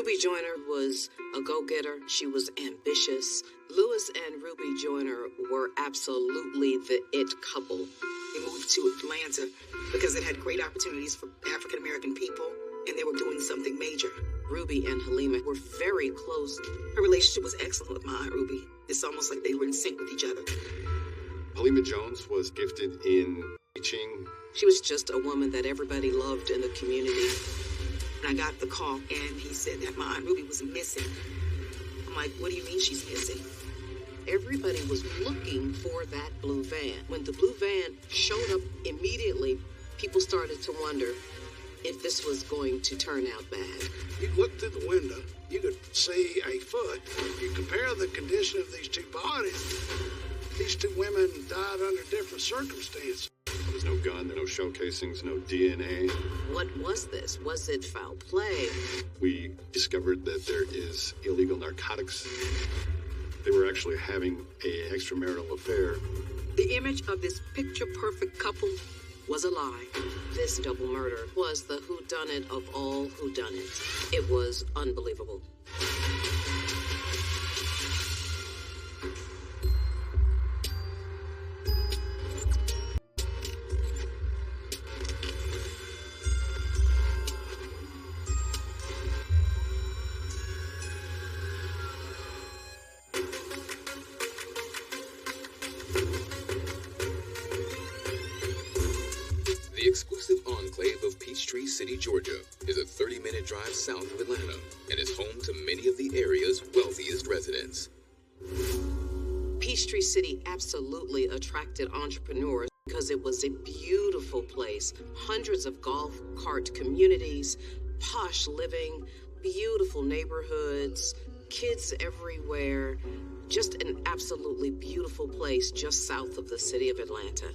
Ruby Joyner was a go-getter. She was ambitious. Lewis and Ruby Joyner were absolutely the it couple. They moved to Atlanta because it had great opportunities for African American people, and they were doing something major. Ruby and Halima were very close. Her relationship was excellent with my Aunt Ruby. It's almost like they were in sync with each other. Halima Jones was gifted in teaching. She was just a woman that everybody loved in the community. And I got the call, and he said that my Aunt Ruby was missing. I'm like, what do you mean she's missing? Everybody was looking for that blue van. When the blue van showed up immediately, people started to wonder if this was going to turn out bad. You look through the window, you could see a foot. You compare the condition of these two bodies. These two women died under different circumstances. There was no gun, no shell casings, no DNA. What was this? Was it foul play? We discovered that there is illegal narcotics. They were actually having an extramarital affair. The image of this picture-perfect couple was a lie. This double murder was the whodunit of all whodunits. It was unbelievable. The exclusive enclave of Peachtree City, Georgia, is a 30-minute drive south of Atlanta and is home to many of the area's wealthiest residents. Peachtree City absolutely attracted entrepreneurs because it was a beautiful place. Hundreds of golf cart communities, posh living, beautiful neighborhoods, kids everywhere. Just an absolutely beautiful place just south of the city of Atlanta.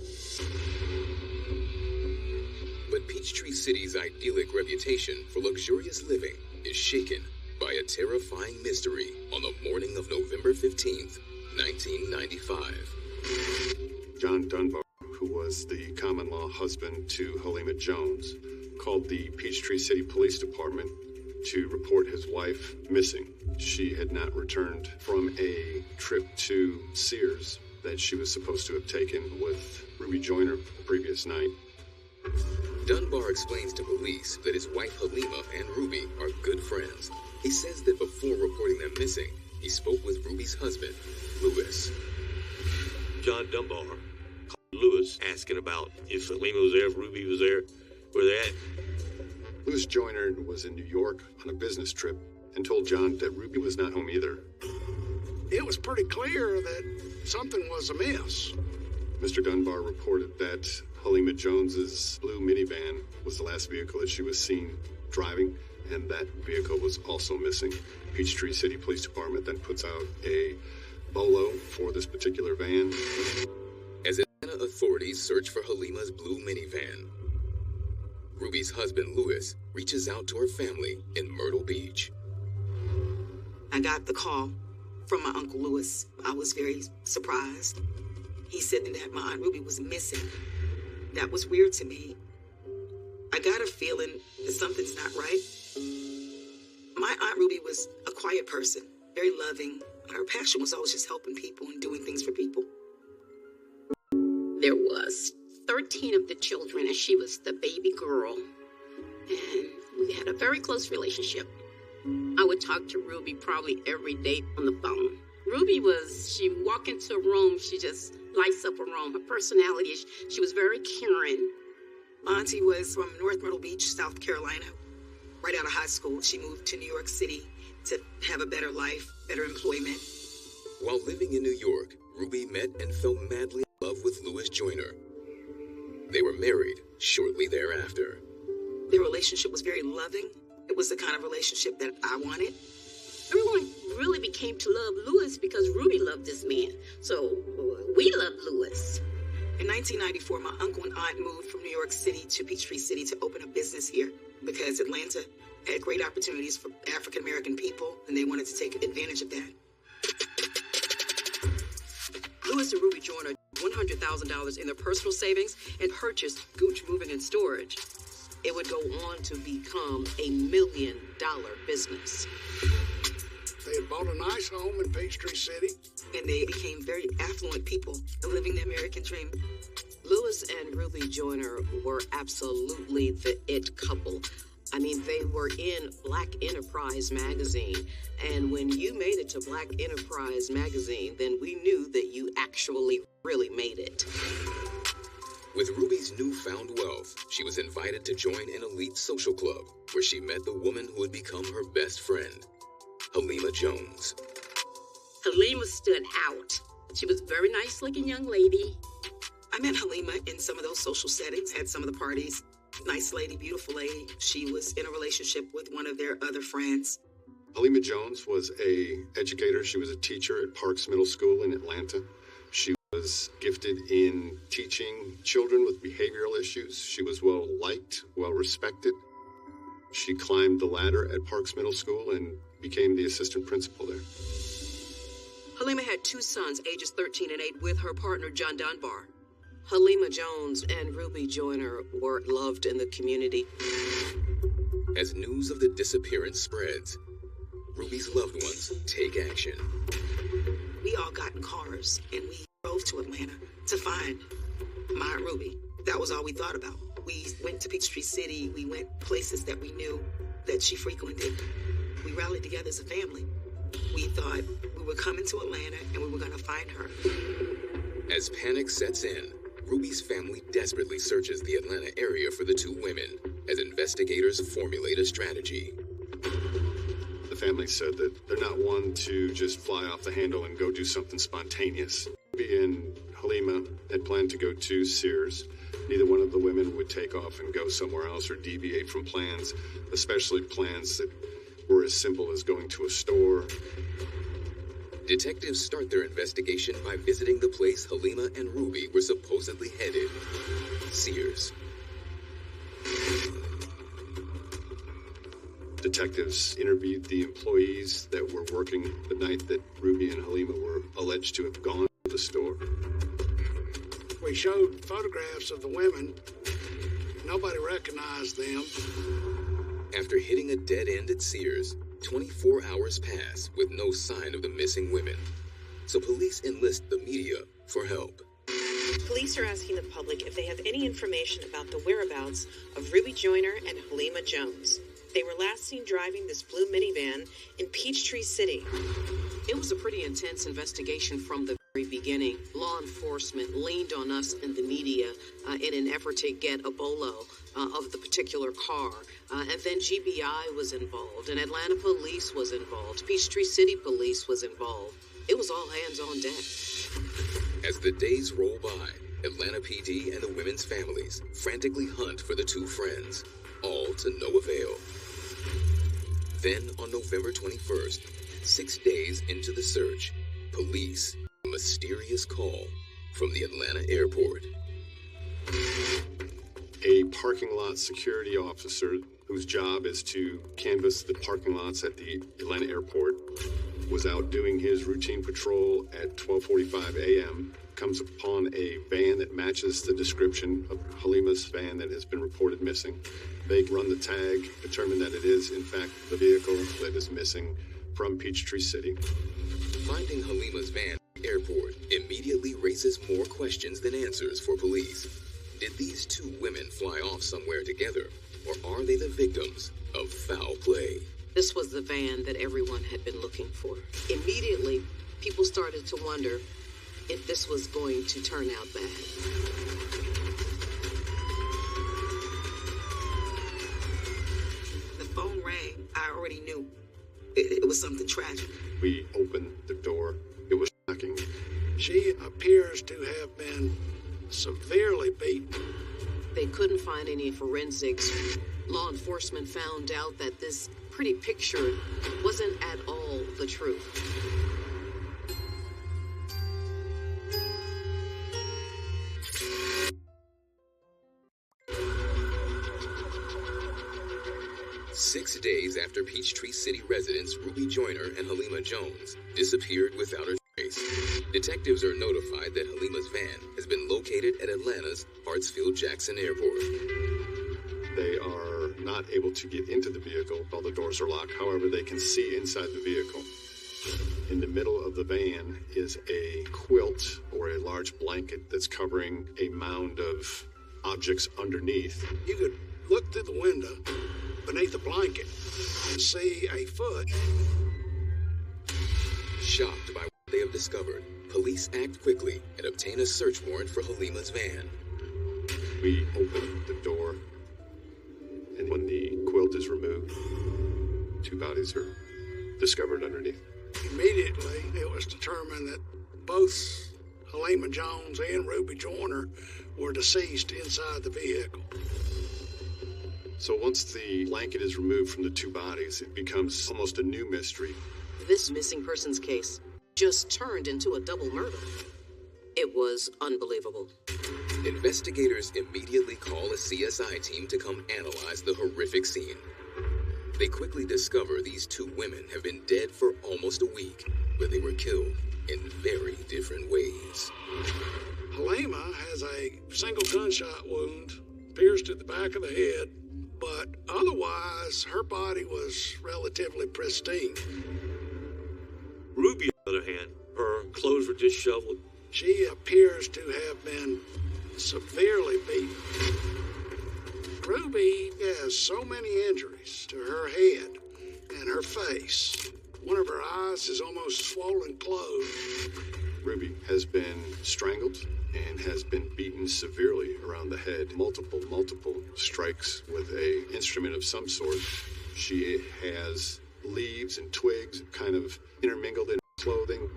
But Peachtree City's idyllic reputation for luxurious living is shaken by a terrifying mystery on the morning of November 15th, 1995. John Dunbar, who was the common-law husband to Halima Jones, called the Peachtree City Police Department to report his wife missing. She had not returned from a trip to Sears that she was supposed to have taken with Ruby Joyner the previous night. Dunbar explains to police that his wife Halima and Ruby are good friends. He says that before reporting them missing, he spoke with Ruby's husband, Lewis. John Dunbar called Lewis asking about if Halima was there, if Ruby was there, where they at. Lewis Joyner was in New York on a business trip and told John that Ruby was not home either. It was pretty clear that something was amiss. Mr. Dunbar reported that Halima Jones's blue minivan was the last vehicle that she was seen driving, and that vehicle was also missing. Peachtree City Police Department then puts out a BOLO for this particular van. As Atlanta authorities search for Halima's blue minivan, Ruby's husband, Lewis, reaches out to her family in Myrtle Beach. I got the call from my Uncle Lewis. I was very surprised. He said that my Aunt Ruby was missing. That was weird to me. I got a feeling that something's not right. My Aunt Ruby was a quiet person, very loving. Her passion was always just helping people and doing things for people. There was 13 of the children, and she was the baby girl. And we had a very close relationship. I would talk to Ruby probably every day on the phone. Ruby she walked into a room, she just lights up a room. Her personality, she was very caring. My auntie was from North Myrtle Beach, South Carolina. Right out of high school, she moved to New York City to have a better life, better employment. While living in New York, Ruby met and fell madly in love with Lewis Joyner. They were married shortly thereafter. Their relationship was very loving. It was the kind of relationship that I wanted. Everyone really became to love Lewis because Ruby loved this man. So we loved Lewis. In 1994, my uncle and aunt moved from New York City to Peachtree City to open a business here because Atlanta had great opportunities for African American people, and they wanted to take advantage of that. Lewis and Ruby Joyner $100,000 in their personal savings and purchased Gooch Moving and Storage. It would go on to become $1 million business. They had bought a nice home in Peachtree City. And they became very affluent people living the American dream. Lewis and Ruby Joyner were absolutely the it couple. I mean, they were in Black Enterprise magazine. And when you made it to Black Enterprise magazine, then we knew that you actually really made it. With Ruby's newfound wealth, she was invited to join an elite social club where she met the woman who would become her best friend, Halima Jones. Halima stood out. She was a very nice-looking young lady. I met Halima in some of those social settings, at some of the parties. Nice lady, beautiful lady. She was in a relationship with one of their other friends. Halima Jones was an educator. She was a teacher at Parks Middle School in Atlanta. She was gifted in teaching children with behavioral issues. She was well liked, well respected. She climbed the ladder at Parks Middle School and became the assistant principal there. Halima had 2 sons, ages 13 and 8, with her partner, John Dunbar. Halima Jones and Ruby Joyner were loved in the community. As news of the disappearance spreads, Ruby's loved ones take action. We all got in cars and we drove to Atlanta to find my Ruby. That was all we thought about. We went to Peachtree City. We went places that we knew that she frequented. We rallied together as a family. We thought we were coming to Atlanta and we were going to find her. As panic sets in, Ruby's family desperately searches the Atlanta area for the 2 women as investigators formulate a strategy. The family said that they're not one to just fly off the handle and go do something spontaneous. Ruby and Halima had planned to go to Sears. Neither one of the women would take off and go somewhere else or deviate from plans, especially plans that were as simple as going to a store. Detectives start their investigation by visiting the place Halima and Ruby were supposedly headed, Sears. Detectives interviewed the employees that were working the night that Ruby and Halima were alleged to have gone to the store. We showed photographs of the women. Nobody recognized them. After hitting a dead end at Sears, 24 hours pass with no sign of the missing women. So police enlist the media for help. Police are asking the public if they have any information about the whereabouts of Ruby Joyner and Halima Jones. They were last seen driving this blue minivan in Peachtree City. It was a pretty intense investigation from the very beginning. Law enforcement leaned on us in the media in an effort to get a bolo of the particular car. And then GBI was involved, and Atlanta Police was involved. Peachtree City Police was involved. It was all hands on deck. As the days roll by, Atlanta PD and the women's families frantically hunt for the 2 friends, all to no avail. Then, on November 21st, 6 days into the search, police a mysterious call from the Atlanta airport. A parking lot security officer whose job is to canvass the parking lots at the Atlanta airport was out doing his routine patrol at 12:45 a.m., comes upon a van that matches the description of Halima's van that has been reported missing. They run the tag, determine that it is, in fact, the vehicle that is missing from Peachtree City. Finding Halima's van at the airport immediately raises more questions than answers for police. Did these 2 women fly off somewhere together, or are they the victims of foul play? This was the van that everyone had been looking for. Immediately, people started to wonder if this was going to turn out bad. The phone rang. I already knew it was something tragic. We opened the door. It was shocking. She appears to have been severely beaten. They couldn't find any forensics. Law enforcement found out that this pretty picture wasn't at all the truth. Six days after Peachtree City residents Ruby Joyner and Halima Jones disappeared without a trace, detectives are notified that Halima's van has been located at Atlanta's Hartsfield-Jackson Airport. They are not able to get into the vehicle. All the doors are locked. However, they can see inside the vehicle. In the middle of the van is a quilt or a large blanket that's covering a mound of objects underneath. You could look through the window beneath the blanket and see a foot. Shocked by what they have discovered, police act quickly and obtain a search warrant for Halima's van. We open the door, and when the quilt is removed, 2 bodies are discovered underneath. Immediately, it was determined that both Halima Jones and Ruby Joyner were deceased inside the vehicle. So once the blanket is removed from the 2 bodies, it becomes almost a new mystery. This missing persons case just turned into a double murder. It was unbelievable. Investigators immediately call a CSI team to come analyze the horrific scene. They quickly discover these 2 women have been dead for almost a week, but they were killed in very different ways. Halima has a single gunshot wound pierced at the back of the head, but otherwise her body was relatively pristine. Ruby, on the other hand, her clothes were disheveled. She appears to have been severely beaten. Ruby has so many injuries to her head and her face. One of her eyes is almost swollen closed. Ruby has been strangled and has been beaten severely around the head. Multiple strikes with an instrument of some sort. She has leaves and twigs kind of intermingled in clothing.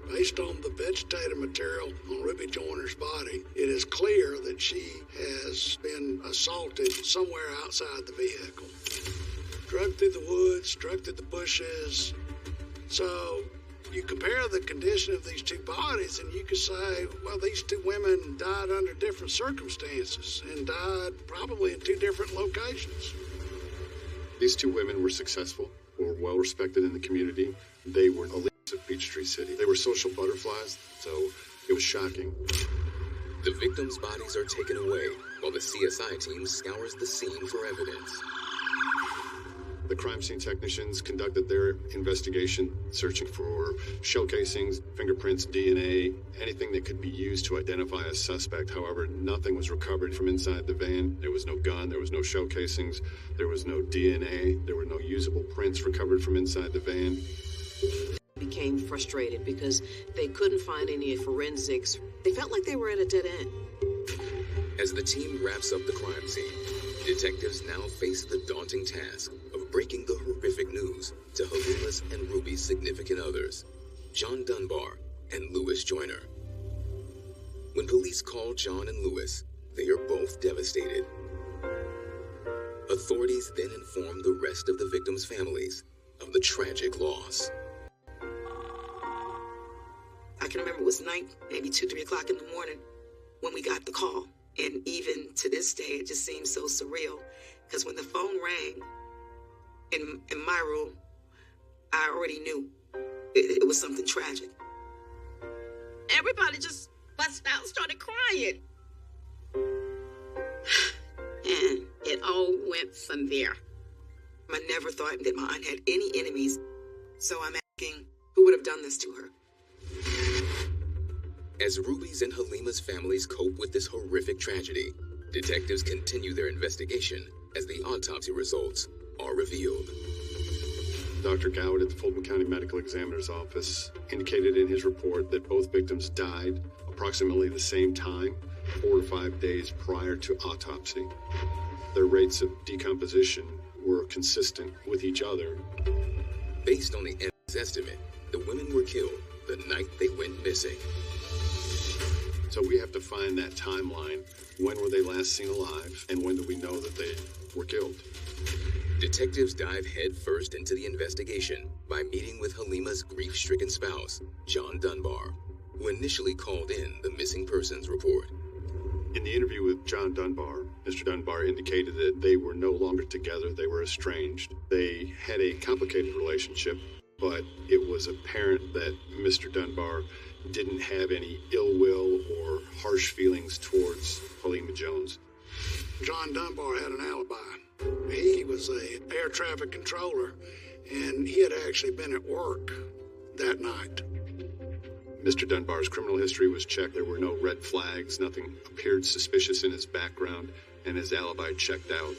Based on the vegetative material on Ruby Joyner's body, it is clear that she has been assaulted somewhere outside the vehicle. Drugged through the woods, drugged through the bushes. So you compare the condition of these 2 bodies and you could say, well, these 2 women died under different circumstances and died probably in 2 different locations. These 2 women were successful, were well respected in the community. They were elites of Peachtree City. They were social butterflies, so it was shocking. The victims' bodies are taken away while the CSI team scours the scene for evidence. The crime scene technicians conducted their investigation, searching for shell casings, fingerprints, DNA, anything that could be used to identify a suspect. However, nothing was recovered from inside the van. There was no gun, there was no shell casings, there was no DNA, there were no usable prints recovered from inside the van. Became frustrated because they couldn't find any forensics. They felt like they were at a dead end. As the team wraps up the crime scene, detectives now face the daunting task of breaking the horrific news to Halima's and Ruby's significant others, John Dunbar and Louis Joyner. When police call John and Louis, they are both devastated. Authorities then inform the rest of the victims' families of the tragic loss. I can remember it was night, maybe 2, 3 o'clock in the morning when we got the call. And even to this day, it just seems so surreal. Because when the phone rang in my room, I already knew it was something tragic. Everybody just busted out and started crying. And it all went from there. I never thought that my aunt had any enemies. So I'm asking, who would have done this to her? As Ruby's and Halima's families cope with this horrific tragedy, detectives continue their investigation as the autopsy results are revealed. Dr. Goward at the Fulton County Medical Examiner's Office indicated in his report that both victims died approximately the same time, 4 to 5 days prior to autopsy. Their rates of decomposition were consistent with each other. Based on the evidence estimate, the women were killed the night they went missing. So we have to find that timeline. When were they last seen alive, and when do we know that they were killed? Detectives dive headfirst into the investigation by meeting with Halima's grief-stricken spouse, John Dunbar, who initially called in the missing persons report. In the interview with John Dunbar, Mr. Dunbar indicated that they were no longer together, they were estranged. They had a complicated relationship, but it was apparent that Mr. Dunbar didn't have any ill will or harsh feelings towards Halima Jones. John Dunbar had an alibi. He was a air traffic controller, and he had actually been at work that night. Mr. Dunbar's criminal history was checked. There were no red flags. Nothing appeared suspicious in his background, and his alibi checked out.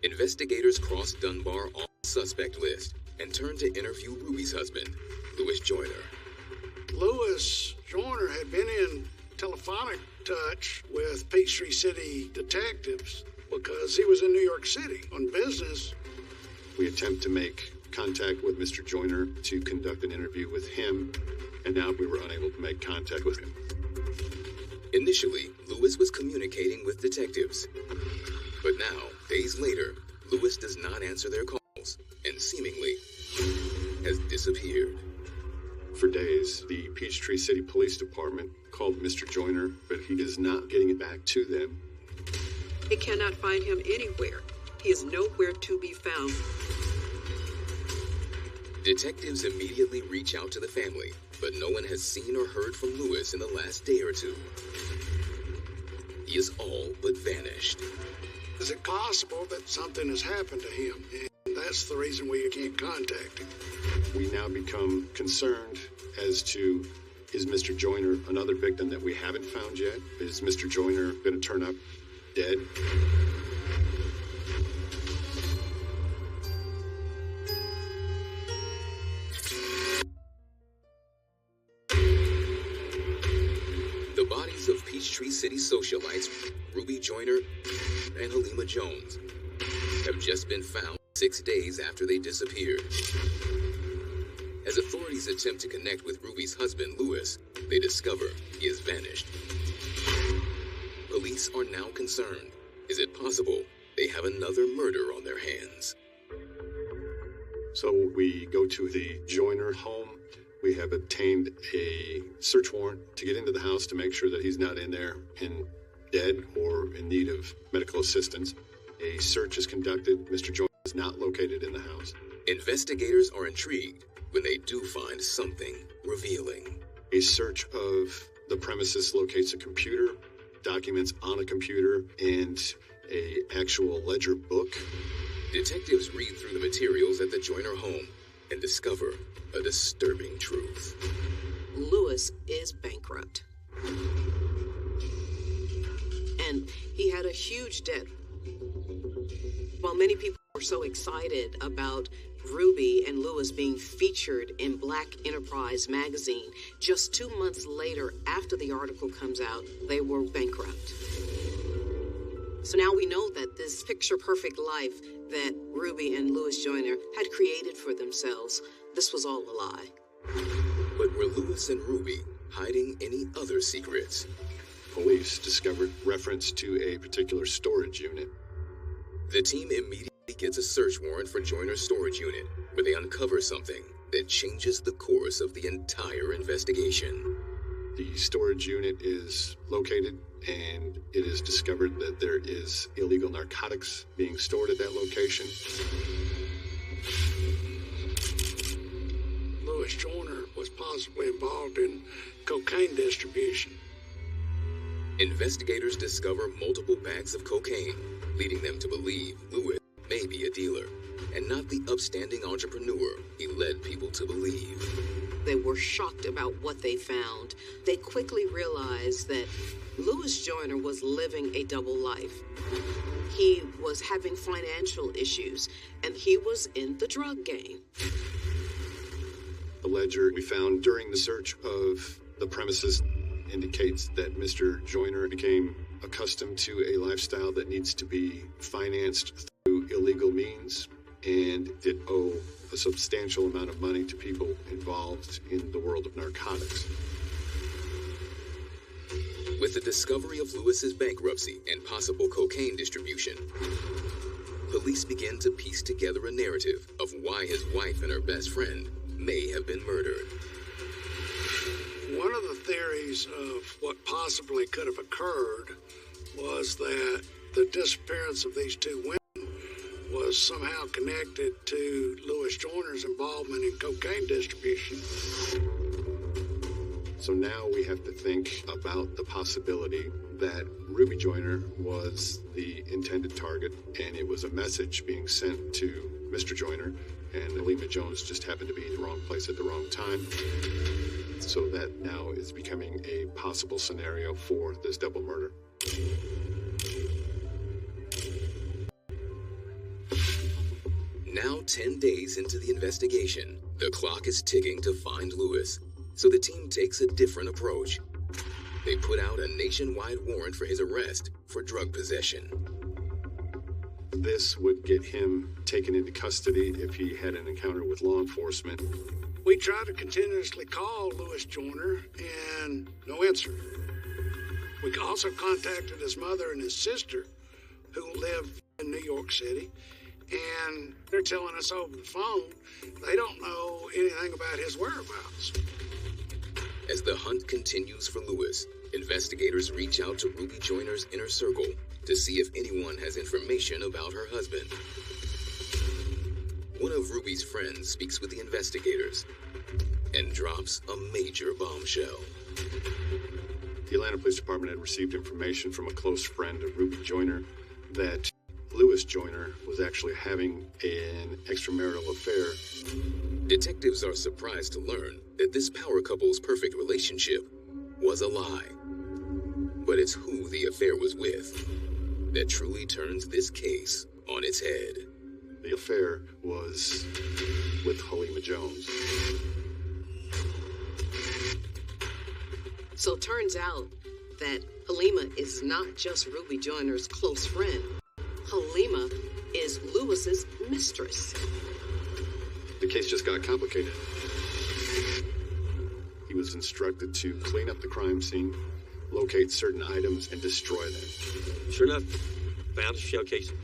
Investigators crossed Dunbar off the suspect list and turned to interview Ruby's husband, Louis Joyner. Louis Joyner had been in telephonic touch with Peachtree City detectives because he was in New York City on business. We attempt to make contact with Mr. Joyner to conduct an interview with him, and now we were unable to make contact with him. Initially, Louis was communicating with detectives. But now, days later, Louis does not answer their calls and seemingly has disappeared. For days, the Peachtree City Police Department called Mr. Joyner, but he is not getting it back to them. They cannot find him anywhere. He is nowhere to be found. Detectives immediately reach out to the family, but no one has seen or heard from Louis in the last day or two. He is all but vanished. Is it possible that something has happened to him, and that's the reason we can't contact him? We now become concerned as to, is Mr. Joyner another victim that we haven't found yet? Is Mr. Joyner going to turn up dead? The bodies of Peachtree City socialites Ruby Joyner and Halima Jones have just been found 6 days after they disappeared. As authorities attempt to connect with Ruby's husband, Louis, they discover he has vanished. Police are now concerned. Is it possible they have another murder on their hands? So we go to the Joyner home. We have obtained a search warrant to get into the house to make sure that he's not in there and dead or in need of medical assistance. A search is conducted. Mr. Joyner is not located in the house. Investigators are intrigued when they do find something revealing. A search of the premises locates a computer, documents on a computer, and a actual ledger book. Detectives read through the materials at the Joyner home and discover a disturbing truth. Louis is bankrupt. And he had a huge debt. While many people were so excited about Ruby and Louis being featured in Black Enterprise magazine, just 2 months later, after the article comes out, they were bankrupt. So now we know that this picture-perfect life that Ruby and Louis Joyner had created for themselves, this was all a lie. But were Louis and Ruby hiding any other secrets? Police discovered reference to a particular storage unit. The team immediately gets a search warrant for Joyner's storage unit, where they uncover something that changes the course of the entire investigation. The storage unit is located, and it is discovered that there is illegal narcotics being stored at that location. Louis Joyner was possibly involved in cocaine distribution. Investigators discover multiple bags of cocaine, leading them to believe Louis may be a dealer, and not the upstanding entrepreneur he led people to believe. They were shocked about what they found. They quickly realized that Louis Joyner was living a double life. He was having financial issues, and he was in the drug game. The ledger we found during the search of the premises indicates that Mr. Joyner became accustomed to a lifestyle that needs to be financed through illegal means and did owe a substantial amount of money to people involved in the world of narcotics. With the discovery of Louis's bankruptcy and possible cocaine distribution, police begin to piece together a narrative of why his wife and her best friend may have been murdered. One of the theories of what possibly could have occurred was that the disappearance of these two women was somehow connected to Louis Joyner's involvement in cocaine distribution. So now we have to think about the possibility that Ruby Joyner was the intended target, and it was a message being sent to Mr. Joyner, and Halima Jones just happened to be in the wrong place at the wrong time. So that now is becoming a possible scenario for this double murder. Now 10 days into the investigation, the clock is ticking to find Lewis, so the team takes a different approach. They put out a nationwide warrant for his arrest for drug possession. This would get him taken into custody if he had an encounter with law enforcement. We tried to continuously call Lewis Joyner, and no answer. We also contacted his mother and his sister, who live in New York City, and they're telling us over the phone they don't know anything about his whereabouts. As the hunt continues for Lewis, investigators reach out to Ruby Joyner's inner circle to see if anyone has information about her husband. One of Ruby's friends speaks with the investigators and drops a major bombshell. The Atlanta Police Department had received information from a close friend of Ruby Joyner that Lewis Joyner was actually having an extramarital affair. Detectives are surprised to learn that this power couple's perfect relationship was a lie. But it's who the affair was with that truly turns this case on its head. The affair was with Halima Jones. So it turns out that Halima is not just Ruby Joyner's close friend. Halima is Lewis's mistress. The case just got complicated. He was instructed to clean up the crime scene, locate certain items, and destroy them. Sure enough, found a shell casing.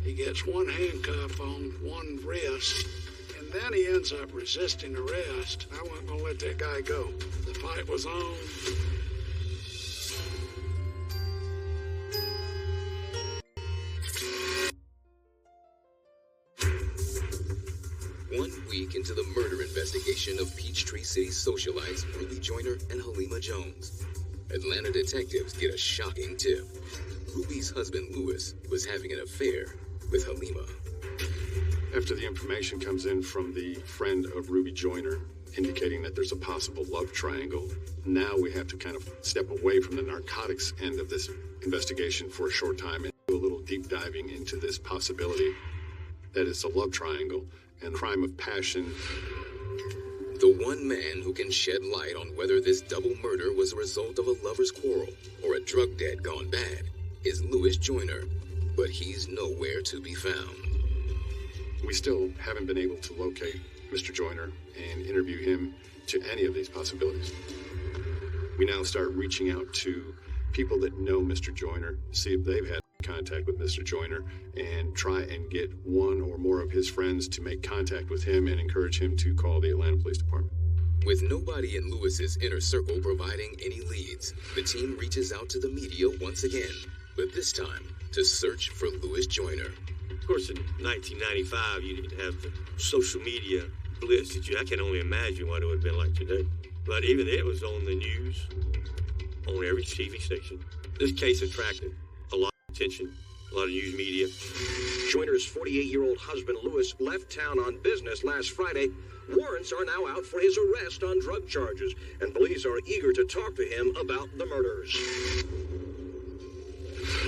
He gets one handcuff on one wrist, and then he ends up resisting arrest. I wasn't going to let that guy go. The fight was on. 1 week into the murder investigation of Peachtree City socialites Ruby Joyner and Halima Jones, Atlanta detectives get a shocking tip. Ruby's husband, Lewis, was having an affair with Halima. After the information comes in from the friend of Ruby Joyner, indicating that there's a possible love triangle, now we have to kind of step away from the narcotics end of this investigation for a short time and do a little deep diving into this possibility that it's a love triangle and crime of passion. The one man who can shed light on whether this double murder was a result of a lover's quarrel or a drug debt gone bad is Lewis Joyner, but he's nowhere to be found. We still haven't been able to locate Mr. Joyner and interview him to any of these possibilities. We now start reaching out to people that know Mr. Joyner, see if they've had contact with Mr. Joyner, and try and get one or more of his friends to make contact with him and encourage him to call the Atlanta Police Department. With nobody in Lewis's inner circle providing any leads, the team reaches out to the media once again, but this time to search for Lewis Joyner. Of course, in 1995, you didn't have the social media blitz that I can only imagine what it would have been like today. But even it was on the news, on every TV station. This case attracted a lot of attention, a lot of news media. Joyner's 48-year-old husband, Lewis, left town on business last Friday. Warrants are now out for his arrest on drug charges, and police are eager to talk to him about the murders.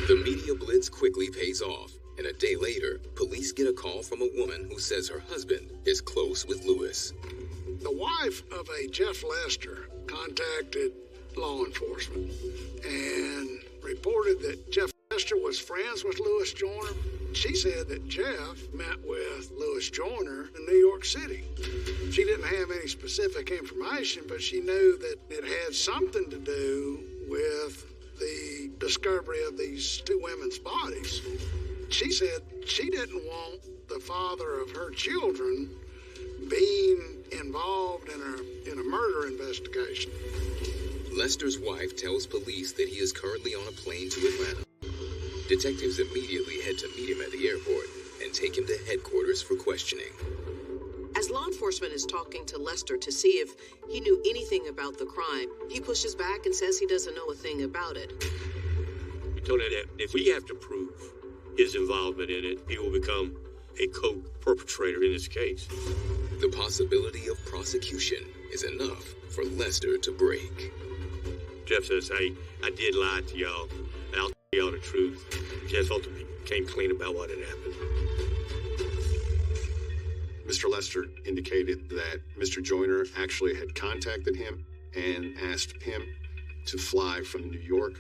The media blitz quickly pays off, and a day later, police get a call from a woman who says her husband is close with Lewis. The wife of a Jeff Lester contacted law enforcement and reported that Jeff Lester was friends with Lewis Joyner. She said that Jeff met with Lewis Joyner in New York City. She didn't have any specific information, but she knew that it had something to do with the discovery of these two women's bodies. She said she didn't want the father of her children being involved in a murder investigation. Lester's wife tells police that he is currently on a plane to Atlanta. Detectives immediately head to meet him at the airport and take him to headquarters for questioning. As law enforcement is talking to Lester to see if he knew anything about the crime, he pushes back and says he doesn't know a thing about it. Tony, that if we have to prove his involvement in it, he will become a co-perpetrator in this case. The possibility of prosecution is enough for Lester to break. Jeff says, hey, I did lie to y'all, and I'll tell y'all the truth. Jeff ultimately came clean about what had happened. Mr. Lester indicated that Mr. Joyner actually had contacted him and asked him to fly from New York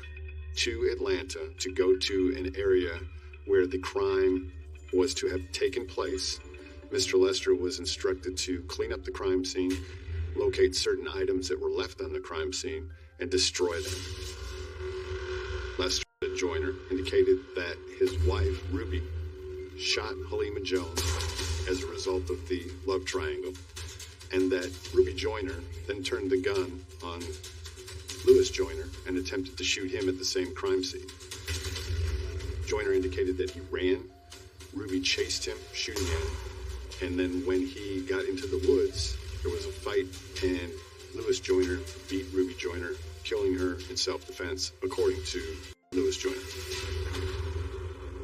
to Atlanta to go to an area where the crime was to have taken place. Mr. Lester was instructed to clean up the crime scene, locate certain items that were left on the crime scene, and destroy them. Lester Joyner indicated that his wife, Ruby, shot Halima Jones as a result of the love triangle, and that Ruby Joyner then turned the gun on Louis Joyner and attempted to shoot him at the same crime scene. Joyner indicated that he ran, Ruby chased him, shooting him, and then when he got into the woods, there was a fight, and Louis Joyner beat Ruby Joyner, killing her in self-defense, according to Louis Joyner.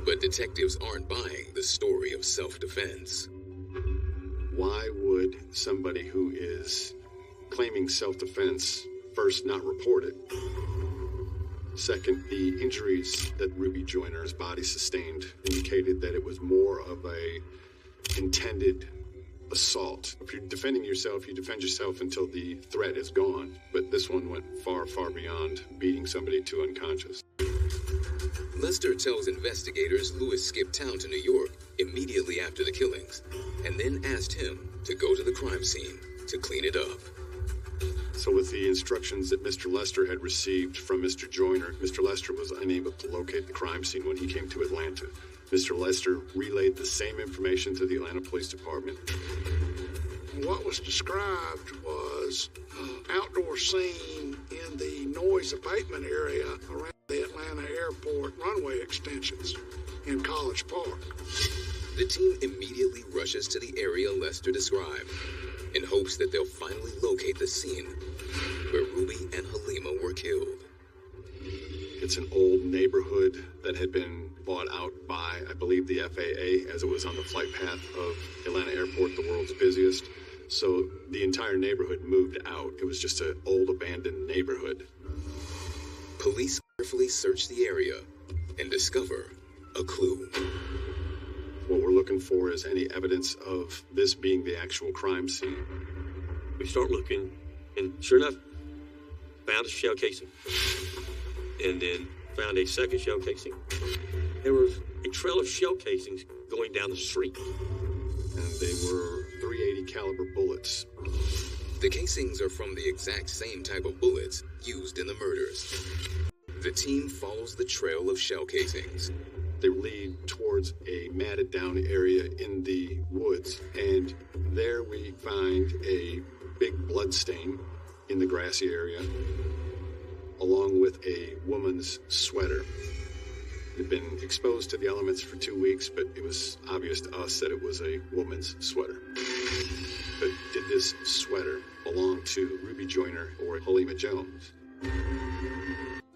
But detectives aren't buying the story of self-defense. Why would somebody who is claiming self-defense first not report it? Second, the injuries that Ruby Joyner's body sustained indicated that it was more of a intended assault. If you're defending yourself, you defend yourself until the threat is gone. But this one went far, far beyond beating somebody to unconscious. Lester tells investigators Louis skipped town to New York immediately after the killings, and then asked him to go to the crime scene to clean it up. So with the instructions that Mr. Lester had received from Mr. Joyner, Mr. Lester was unable to locate the crime scene when he came to Atlanta. Mr. Lester relayed the same information to the Atlanta Police Department. What was described was an outdoor scene in the noise abatement area around the Atlanta Airport runway extensions in College Park. The team immediately rushes to the area Lester described in hopes that they'll finally locate the scene where Ruby and Halima were killed. It's an old neighborhood that had been bought out by, I believe, the FAA, as it was on the flight path of Atlanta Airport, the world's busiest. So the entire neighborhood moved out. It was just an old abandoned neighborhood. Police carefully search the area and discover a clue. What we're looking for is any evidence of this being the actual crime scene. We start looking, and sure enough, found a shell casing. And then found a second shell casing. There was a trail of shell casings going down the street. And they were .380 caliber bullets. The casings are from the exact same type of bullets used in the murders. The team follows the trail of shell casings. They lead towards a matted down area in the woods, and there we find a big blood stain in the grassy area, along with a woman's sweater. It had been exposed to the elements for 2 weeks, but it was obvious to us that it was a woman's sweater. But did this sweater belong to Ruby Joyner or Halima Jones?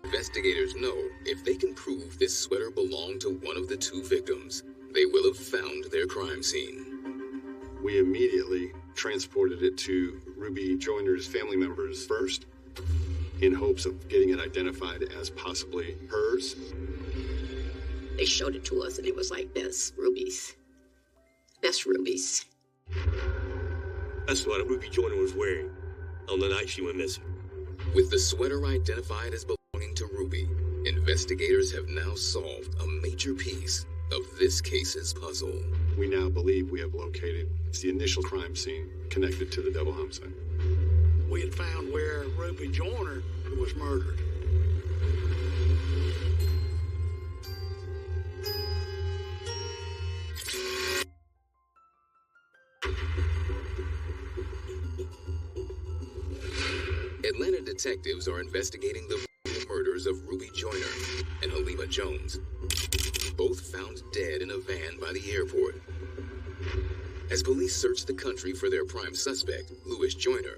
Investigators know if they can prove this sweater belonged to one of the two victims, they will have found their crime scene. We immediately transported it to Ruby Joyner's family members first, in hopes of getting it identified as possibly hers. They showed it to us and it was like, that's Ruby's. That's Ruby's. That's what Ruby Joyner was wearing on the night she went missing. With the sweater identified as belonging to Ruby, investigators have now solved a major piece of this case's puzzle. We now believe we have located the initial crime scene connected to the double homicide. We had found where Ruby Joyner was murdered. Atlanta detectives are investigating the murders of Ruby Joyner and Halima Jones, both found dead in a van by the airport. As police search the country for their prime suspect, Louis Joyner,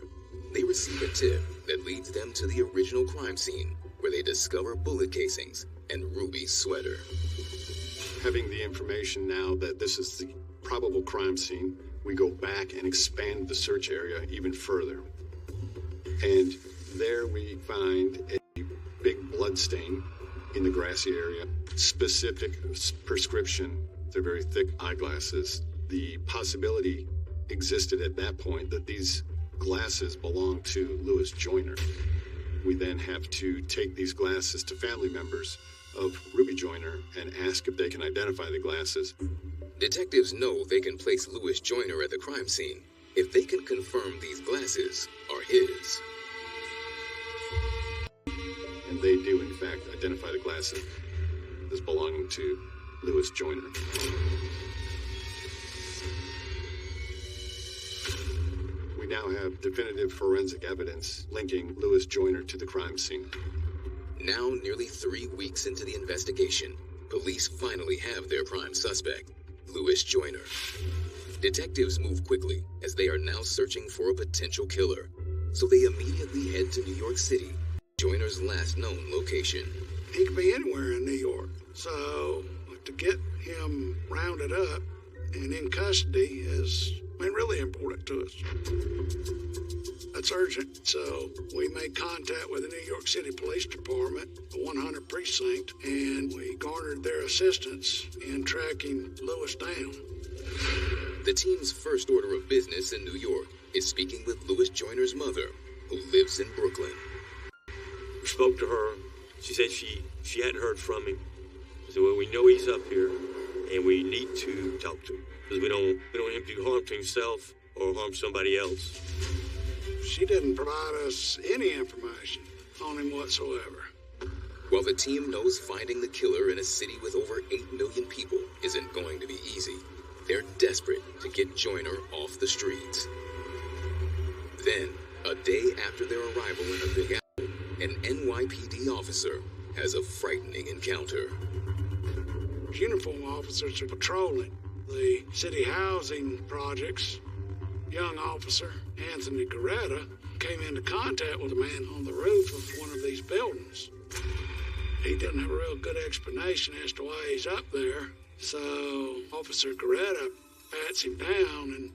they receive a tip that leads them to the original crime scene, where they discover bullet casings and Ruby's sweater. Having the information now that this is the probable crime scene, we go back and expand the search area even further. And there we find a big blood stain in the grassy area, specific prescription. They're very thick eyeglasses. The possibility existed at that point that these glasses belong to Louis Joyner. We then have to take these glasses to family members of Ruby Joyner and ask if they can identify the glasses. Detectives know they can place Louis Joyner at the crime scene if they can confirm these glasses are his. And they do, in fact, identify the glasses as belonging to Louis Joyner. We now have definitive forensic evidence linking Louis Joyner to the crime scene. Now, nearly 3 weeks into the investigation, police finally have their prime suspect, Louis Joyner. Detectives move quickly as they are now searching for a potential killer, so they immediately head to New York City, Joyner's last known location. He could be anywhere in New York. So to get him rounded up and in custody is really important to us. That's urgent. So we made contact with the New York City Police Department, the 100 precinct, and we garnered their assistance in tracking Louis down. The team's first order of business in New York is speaking with Louis Joyner's mother, who lives in Brooklyn. We spoke to her. She said she hadn't heard from him. I said, well, we know he's up here, and we need to talk to him. Because we don't want him to do harm to himself or harm somebody else. She didn't provide us any information on him whatsoever. While the team knows finding the killer in a city with over 8 million people isn't going to be easy, they're desperate to get Joyner off the streets. Then, a day after their arrival in the Big Apple, an NYPD officer has a frightening encounter. Uniform officers are patrolling the city housing projects. Young officer Anthony Garetta came into contact with a man on the roof of one of these buildings. He didn't have a real good explanation as to why he's up there, so Officer Garetta pats him down and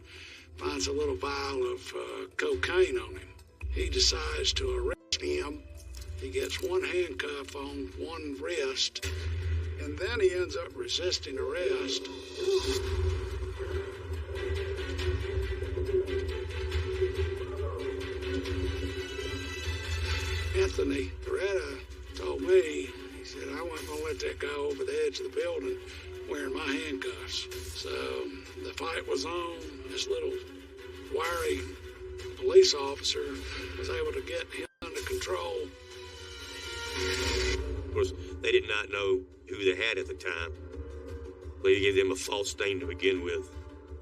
finds a little vial of cocaine on him. He decides to arrest him. He gets one handcuff on one wrist, and then he ends up resisting arrest. Anthony Garetta told me, he said, I wasn't going to let that guy over the edge of the building wearing my handcuffs. So the fight was on. This little wiry police officer was able to get him under control. Of course, they did not know who they had at the time. They gave them a false name to begin with,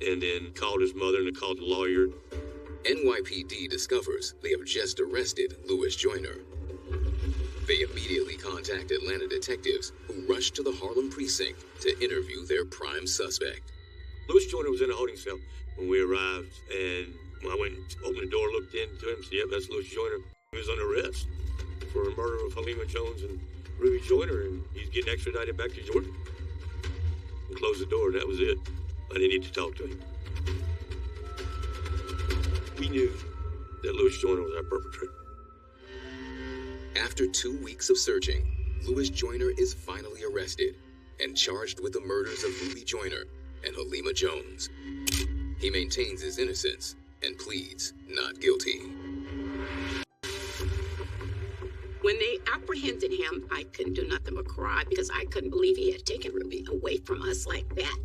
and then called his mother and called the lawyer. NYPD discovers they have just arrested Louis Joyner. They immediately contact Atlanta detectives who rush to the Harlem precinct to interview their prime suspect. Louis Joyner was in a holding cell when we arrived, and when I went and opened the door, looked into him, said, yep, that's Louis Joyner. He was under arrest for the murder of Halima Jones and Ruby Joyner, and he's getting extradited back to Georgia. And closed the door, and that was it. I didn't need to talk to him. We knew that Louis Joyner was our perpetrator. After 2 weeks of searching, Louis Joyner is finally arrested and charged with the murders of Ruby Joyner and Halima Jones. He maintains his innocence and pleads not guilty. When they apprehended him, I couldn't do nothing but cry because I couldn't believe he had taken Ruby away from us like that.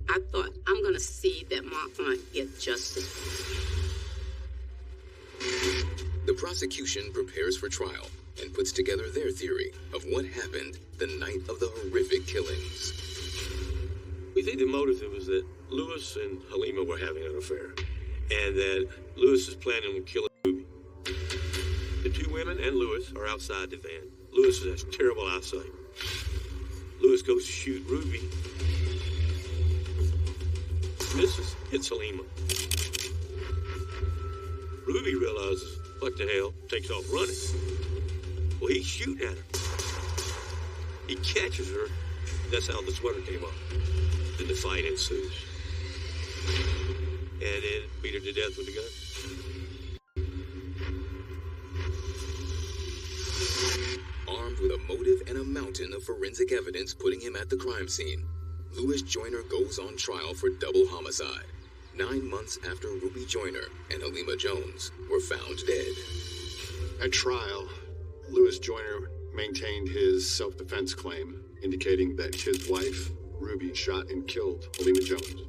I thought, I'm going to see that my aunt get justice. The prosecution prepares for trial and puts together their theory of what happened the night of the horrific killings. We think the motive was that Louis and Halima were having an affair, and that Louis is planning on killing Ruby. The two women and Louis are outside the van. Louis has terrible eyesight. Louis goes to shoot Ruby. Misses, hits Halima. Ruby realizes, what the hell, takes off running. Well, he's shooting at her. He catches her. That's how the sweater came off. Then the fight ensues. And then beat her to death with a gun. Armed with a motive and a mountain of forensic evidence putting him at the crime scene, Louis Joyner goes on trial for double homicide, 9 months after Ruby Joyner and Halima Jones were found dead. At trial, Louis Joyner maintained his self-defense claim, indicating that his wife, Ruby, shot and killed Halima Jones.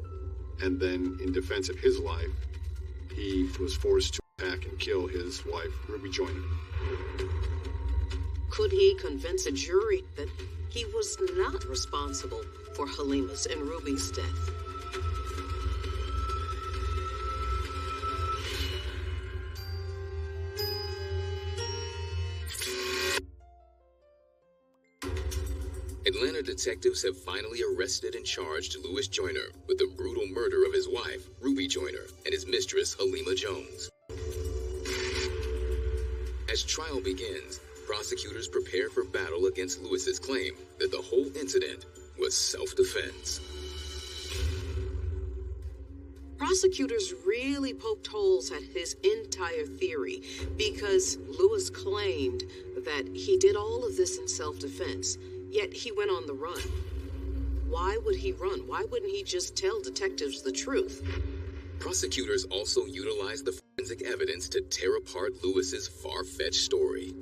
And then, in defense of his life, he was forced to attack and kill his wife, Ruby Joyner. Could he convince a jury that he was not responsible for Halima's and Ruby's death? Atlanta detectives have finally arrested and charged Louis Joyner with the brutal murder of his wife, Ruby Joyner, and his mistress, Halima Jones. As trial begins, prosecutors prepare for battle against Louis's claim that the whole incident was self-defense. Prosecutors really poked holes at his entire theory because Louis claimed that he did all of this in self-defense, yet he went on the run. Why would he run? Why wouldn't he just tell detectives the truth? Prosecutors also utilized the forensic evidence to tear apart Louis's far-fetched story.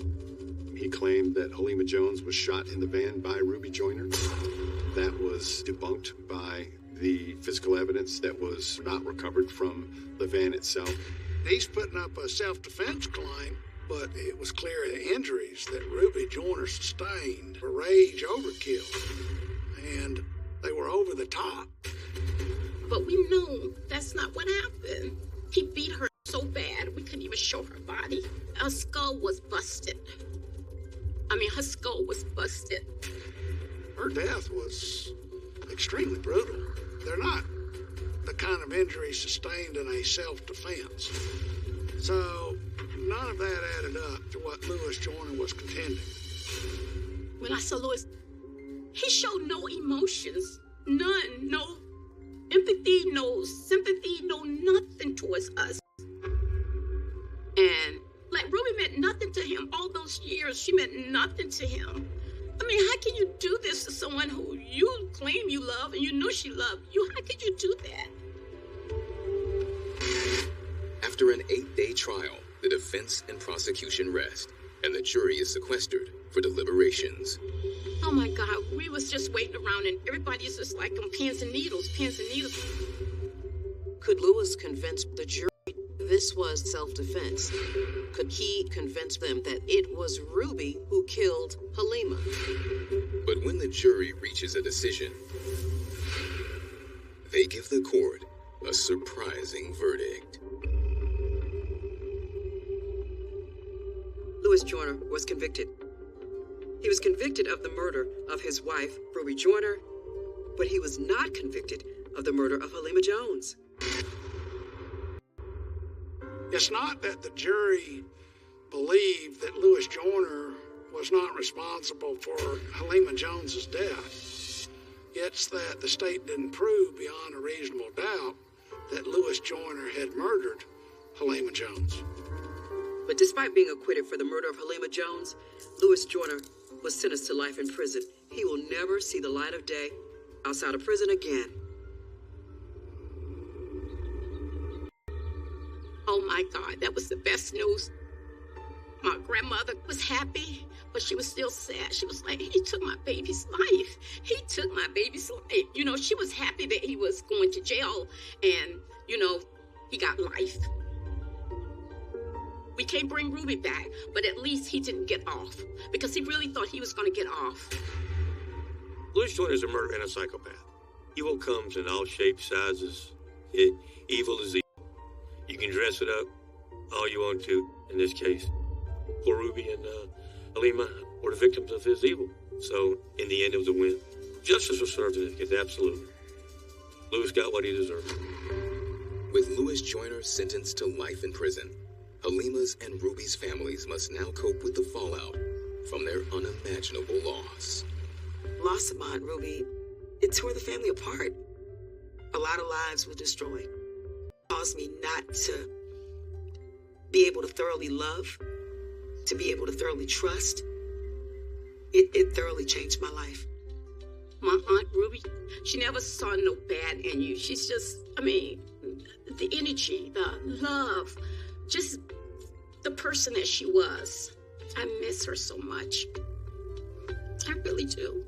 He claimed that Halima Jones was shot in the van by Ruby Joyner. That was debunked by the physical evidence that was not recovered from the van itself. He's putting up a self-defense claim, but it was clear the injuries that Ruby Joyner sustained were rage overkill, and they were over the top. But we know that's not what happened. He beat her so bad we couldn't even show her body. Her skull was busted. Her skull was busted. Her death was extremely brutal. They're not the kind of injuries sustained in a self-defense. So, none of that added up to what Louis Joyner was contending. When I saw Louis, he showed no emotions. None. No empathy, no sympathy, no nothing towards us. And like Ruby meant nothing to him all those years. She meant nothing to him. How can you do this to someone who you claim you love and you know she loved you? How could you do that? After an 8-day trial, the defense and prosecution rest, and the jury is sequestered for deliberations. Oh my God, we was just waiting around and everybody's just like on pins and needles. Could Louis convince the jury this was self-defense? Could he convince them that it was Ruby who killed Halima? But when the jury reaches a decision, they give the court a surprising verdict. Louis Joyner was convicted. He was convicted of the murder of his wife, Ruby Joyner, but he was not convicted of the murder of Halima Jones. It's not that the jury believed that Louis Joyner was not responsible for Halima Jones's death. It's that the state didn't prove beyond a reasonable doubt that Louis Joyner had murdered Halima Jones. But despite being acquitted for the murder of Halima Jones, Louis Joyner was sentenced to life in prison. He will never see the light of day outside of prison again. Oh my God, that was the best news. My grandmother was happy, but she was still sad. She was like, he took my baby's life. He took my baby's life. She was happy that he was going to jail and, he got life. We can't bring Ruby back, but at least he didn't get off because he really thought he was going to get off. Louis Joyner is a murderer and a psychopath. Evil comes in all shapes, sizes. Evil is evil. You can dress it up all you want to. In this case, poor Ruby and Halima were the victims of his evil. So, in the end, it was a win. Justice was served in this case, absolutely. Louis got what he deserved. With Louis Joyner sentenced to life in prison, Halima's and Ruby's families must now cope with the fallout from their unimaginable loss. loss of Aunt Ruby, it tore the family apart. A lot of lives were destroyed. It caused me not to be able to thoroughly love, to be able to thoroughly trust. It thoroughly changed my life. My Aunt Ruby, she never saw no bad in you. She's just, the energy, the love, just the person that she was. I miss her so much. I really do.